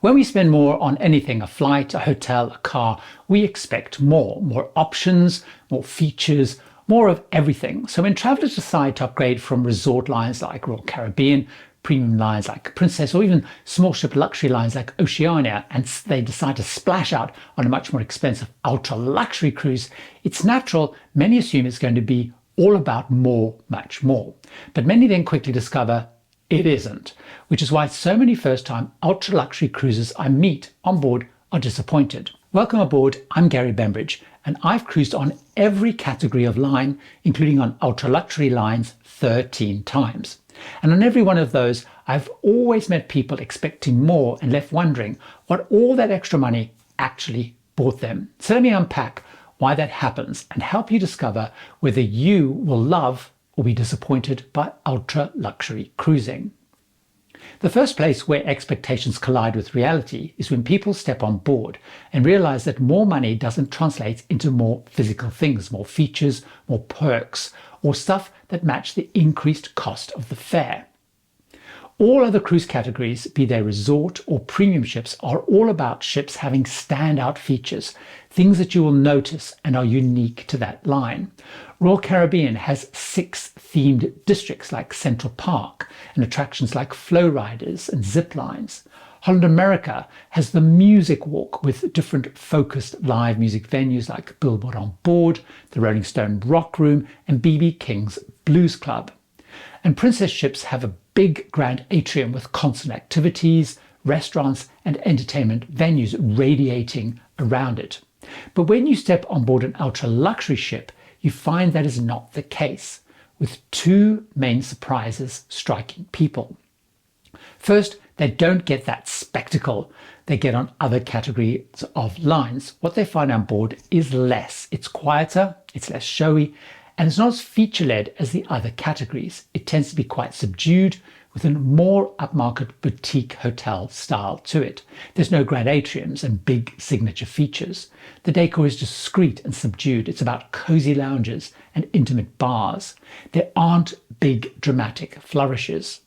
When we spend more on anything, a flight, a hotel, a car, we expect more options, more features, more of everything. So when travelers decide to upgrade from resort lines like Royal Caribbean, premium lines like Princess, or even small ship luxury lines like Oceania, and they decide to splash out on a much more expensive ultra luxury cruise, it's natural many assume it's going to be all about more, much more. But many then quickly discover it isn't, which is why so many first-time ultra-luxury cruisers I meet on board are disappointed. Welcome aboard, I'm Gary Bembridge, and I've cruised on every category of line, including on ultra-luxury lines 13 times. And on every one of those, I've always met people expecting more and left wondering what all that extra money actually bought them. So let me unpack why that happens and help you discover whether you will love or be disappointed by ultra-luxury cruising. The first place where expectations collide with reality is when people step on board and realize that more money doesn't translate into more physical things, more features, more perks, or stuff that match the increased cost of the fare. All other cruise categories, be they resort or premium ships, are all about ships having standout features, things that you will notice and are unique to that line. Royal Caribbean has 6 themed districts like Central Park and attractions like flow riders and zip lines. Holland America has the Music Walk with different focused live music venues like Billboard on Board, the Rolling Stone Rock Room, and B.B. King's Blues Club. And Princess ships have a big grand atrium with concert activities, restaurants, and entertainment venues radiating around it. But when you step on board an ultra-luxury ship, you find that is not the case, with 2 main surprises striking people. First, they don't get that spectacle they get on other categories of lines. What they find on board is less. It's quieter, it's less showy, and it's not as feature-led as the other categories. It tends to be quite subdued, with a more upmarket boutique hotel style to it. There's no grand atriums and big signature features. The decor is discreet and subdued. It's about cozy lounges and intimate bars. There aren't big dramatic flourishes.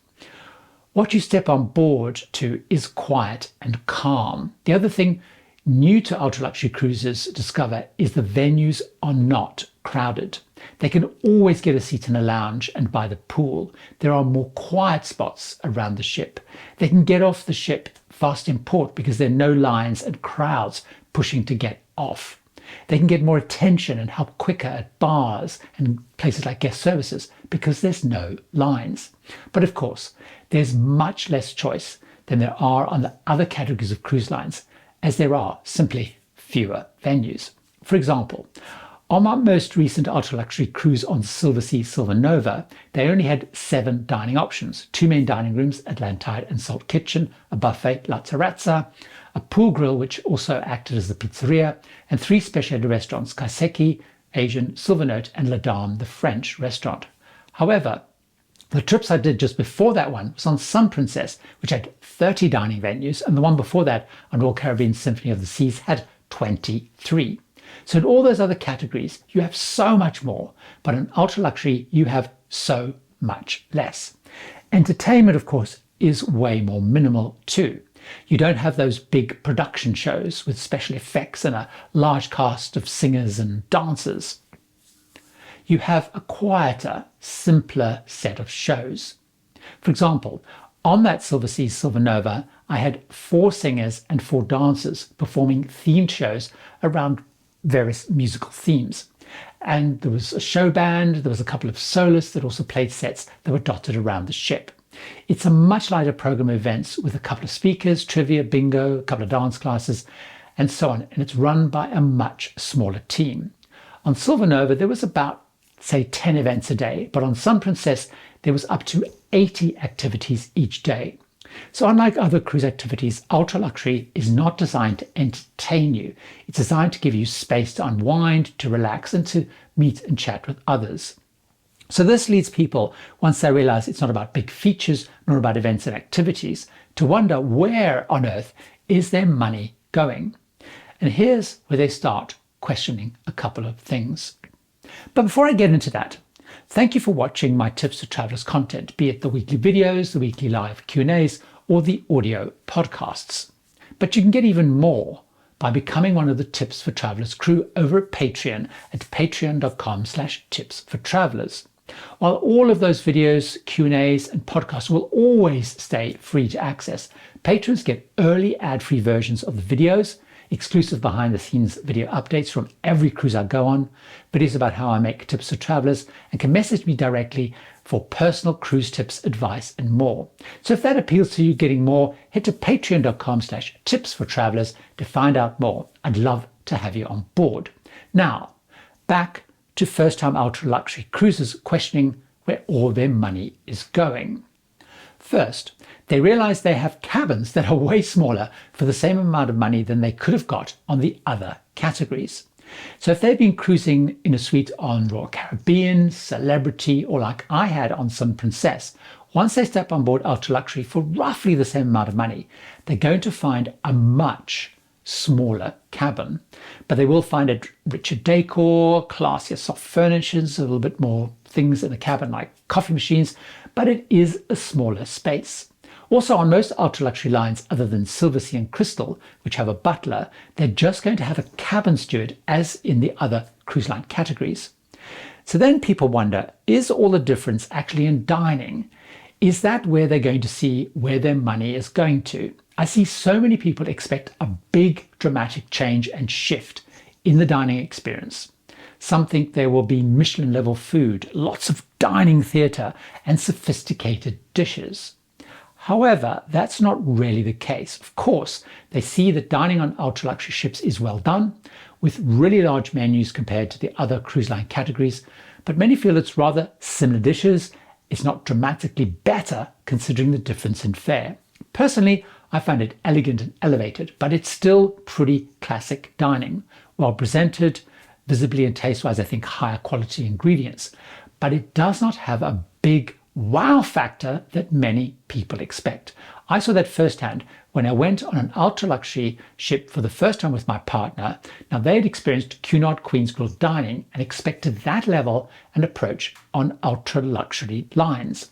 What you step on board to is quiet and calm. The other thing new to ultra-luxury cruises discover is the venues are not crowded. They can always get a seat in a lounge and by the pool. There are more quiet spots around the ship. They can get off the ship fast in port because there are no lines and crowds pushing to get off. They can get more attention and help quicker at bars and places like guest services because there's no lines. But of course, there's much less choice than there are on the other categories of cruise lines, as there are simply fewer venues. For example, on my most recent ultra-luxury cruise on Silversea Silver Nova, they only had 7 dining options: 2 main dining rooms, Atlantide and Salt Kitchen, a buffet, La Terrazza, a pool grill which also acted as the pizzeria, and 3 specialty restaurants, Kaiseki, Asian, Silvernote, and La Dame, the French restaurant. However, the trips I did just before that one was on Sun Princess, which had 30 dining venues, and the one before that on Royal Caribbean Symphony of the Seas had 23. So in all those other categories, you have so much more, but in ultra luxury, you have so much less. Entertainment, of course, is way more minimal too. You don't have those big production shows with special effects and a large cast of singers and dancers. You have a quieter, simpler set of shows. For example, on that Silversea Silver Nova, I had 4 singers and 4 dancers performing themed shows around various musical themes. And there was a show band, there was a couple of soloists that also played sets that were dotted around the ship. It's a much lighter program of events with a couple of speakers, trivia, bingo, a couple of dance classes, and so on. And it's run by a much smaller team. On Silver Nova, there was about, say, 10 events a day, but on Sun Princess, there was up to 80 activities each day. So unlike other cruise activities, ultra luxury is not designed to entertain you. It's designed to give you space to unwind, to relax, and to meet and chat with others. So this leads people, once they realize it's not about big features, nor about events and activities, to wonder where on earth is their money going? And here's where they start questioning a couple of things. But before I get into that, thank you for watching my Tips to Travelers content, be it the weekly videos, the weekly live Q&As, or the audio podcasts. But you can get even more by becoming one of the Tips for Travelers crew over at Patreon at patreon.com/tipsfortravelers. While all of those videos, Q&As and podcasts will always stay free to access, patrons get early ad-free versions of the videos, exclusive behind-the-scenes video updates from every cruise I go on, videos about how I make tips for travelers, and can message me directly for personal cruise tips, advice, and more. So if that appeals to you getting more, head to patreon.com/tipsfortravelers to find out more. I'd love to have you on board. Now, back to first-time ultra-luxury cruisers questioning where all their money is going. First, they realize they have cabins that are way smaller for the same amount of money than they could have got on the other categories. So if they've been cruising in a suite on Royal Caribbean, Celebrity, or like I had on some Princess, once they step on board ultra luxury for roughly the same amount of money, they're going to find a much smaller cabin, but they will find a richer decor, classier soft furnishings, a little bit more things in the cabin like coffee machines, but it is a smaller space. Also, on most ultra luxury lines other than Silversea and Crystal, which have a butler, they're just going to have a cabin steward as in the other cruise line categories. So then people wonder, is all the difference actually in dining? Is that where they're going to see where their money is going to? I see so many people expect a big dramatic change and shift in the dining experience. Some think there will be Michelin level food, lots of dining theatre and sophisticated dishes. However, that's not really the case. Of course, they see that dining on ultra luxury ships is well done, with really large menus compared to the other cruise line categories, but many feel it's rather similar dishes. It's not dramatically better considering the difference in fare. Personally, I find it elegant and elevated, but it's still pretty classic dining. Well presented, visibly and taste-wise, I think higher quality ingredients, but it does not have a big wow factor that many people expect. I saw that firsthand when I went on an ultra luxury ship for the first time with my partner. Now they had experienced Cunard Queen's Grill dining and expected that level and approach on ultra luxury lines.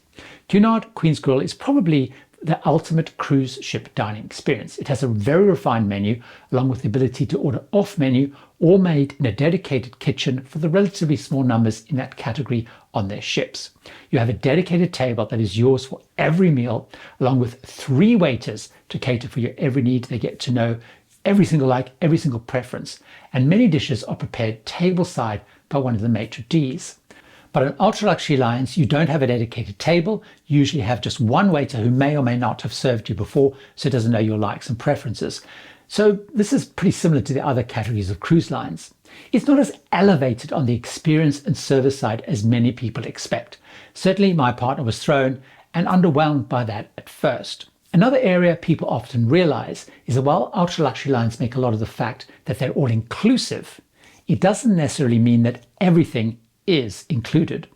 Cunard Queen's Grill is probably the ultimate cruise ship dining experience. It has a very refined menu along with the ability to order off menu, all made in a dedicated kitchen for the relatively small numbers in that category on their ships. You have a dedicated table that is yours for every meal, along with 3 waiters to cater for your every need. They get to know every single every single preference, and many dishes are prepared tableside by one of the maitre d's. But on ultra luxury lines, you don't have a dedicated table. You usually have just one waiter who may or may not have served you before, so doesn't know your likes and preferences. So this is pretty similar to the other categories of cruise lines. It's not as elevated on the experience and service side as many people expect. Certainly my partner was thrown and underwhelmed by that at first. Another area people often realize is that while ultra luxury lines make a lot of the fact that they're all inclusive, it doesn't necessarily mean that everything is included.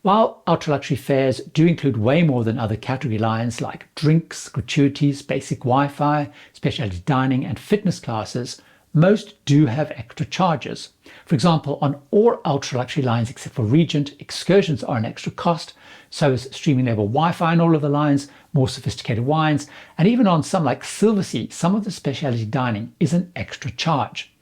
While ultra luxury fares do include way more than other category lines like drinks, gratuities, basic Wi-Fi, specialty dining and fitness classes, most do have extra charges. For example, on all ultra luxury lines except for Regent, excursions are an extra cost, so is streaming level Wi-Fi on all of the lines, more sophisticated wines, and even on some like Silversea, some of the specialty dining is an extra charge.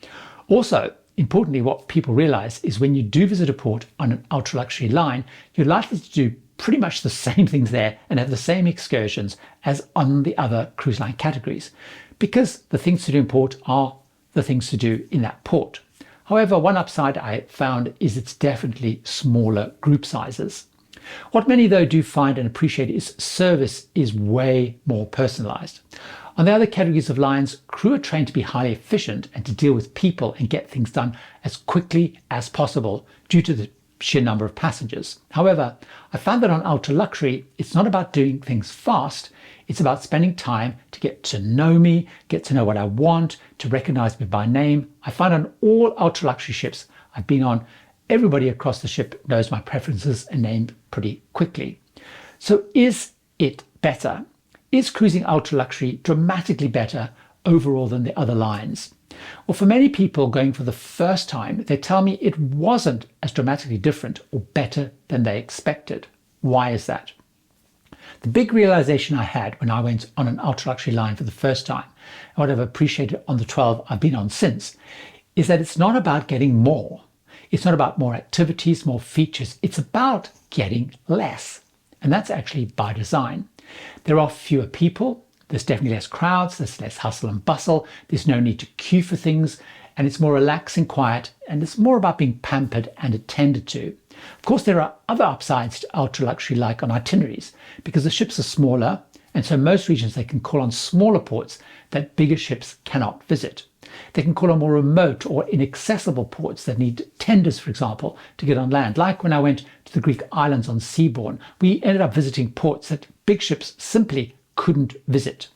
Also, importantly, what people realize is when you do visit a port on an ultra luxury line, you're likely to do pretty much the same things there and have the same excursions as on the other cruise line categories, because the things to do in port are the things to do in that port. However, one upside I found is it's definitely smaller group sizes. What many though do find and appreciate is service is way more personalized. On the other categories of lines, crew are trained to be highly efficient and to deal with people and get things done as quickly as possible due to the sheer number of passengers. However, I found that on ultra luxury, it's not about doing things fast. It's about spending time to get to know me, get to know what I want, to recognize me by name. I find on all ultra luxury ships I've been on, everybody across the ship knows my preferences and name pretty quickly. So is it better? Is cruising ultra luxury dramatically better overall than the other lines? Well, for many people going for the first time, they tell me it wasn't as dramatically different or better than they expected. Why is that? The big realization I had when I went on an ultra-luxury line for the first time, and what I've appreciated on the 12 I've been on since, is that it's not about getting more. It's not about more activities, more features. It's about getting less. And that's actually by design. There are fewer people. There's definitely less crowds. There's less hustle and bustle. There's no need to queue for things. And it's more relaxed and quiet. And it's more about being pampered and attended to. Of course, there are other upsides to ultra luxury, like on itineraries, because the ships are smaller. And so most regions, they can call on smaller ports that bigger ships cannot visit. They can call on more remote or inaccessible ports that need tenders, for example, to get on land. Like when I went to the Greek islands on Seabourn, we ended up visiting ports that big ships simply couldn't visit.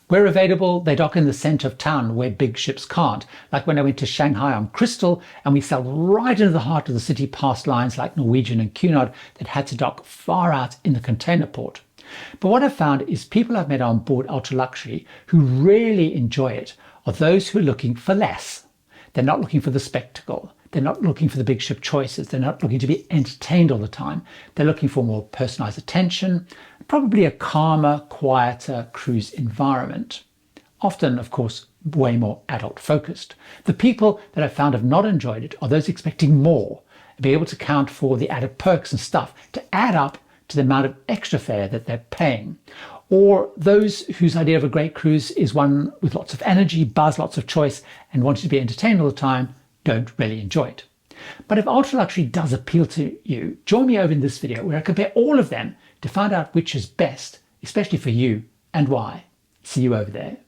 Where available, they dock in the center of town where big ships can't. Like when I went to Shanghai on Crystal and we sailed right into the heart of the city past lines like Norwegian and Cunard that had to dock far out in the container port. But what I've found is people I've met on board ultra luxury who really enjoy it are those who are looking for less. They're not looking for the spectacle. They're not looking for the big ship choices. They're not looking to be entertained all the time. They're looking for more personalized attention, probably a calmer, quieter cruise environment. Often, of course, way more adult focused. The people that I've found have not enjoyed it are those expecting more, and be able to count for the added perks and stuff to add up to the amount of extra fare that they're paying. Or those whose idea of a great cruise is one with lots of energy, buzz, lots of choice, and wanting to be entertained all the time, don't really enjoy it. But if ultra luxury does appeal to you, join me over in this video where I compare all of them to find out which is best, especially for you, and why. See you over there.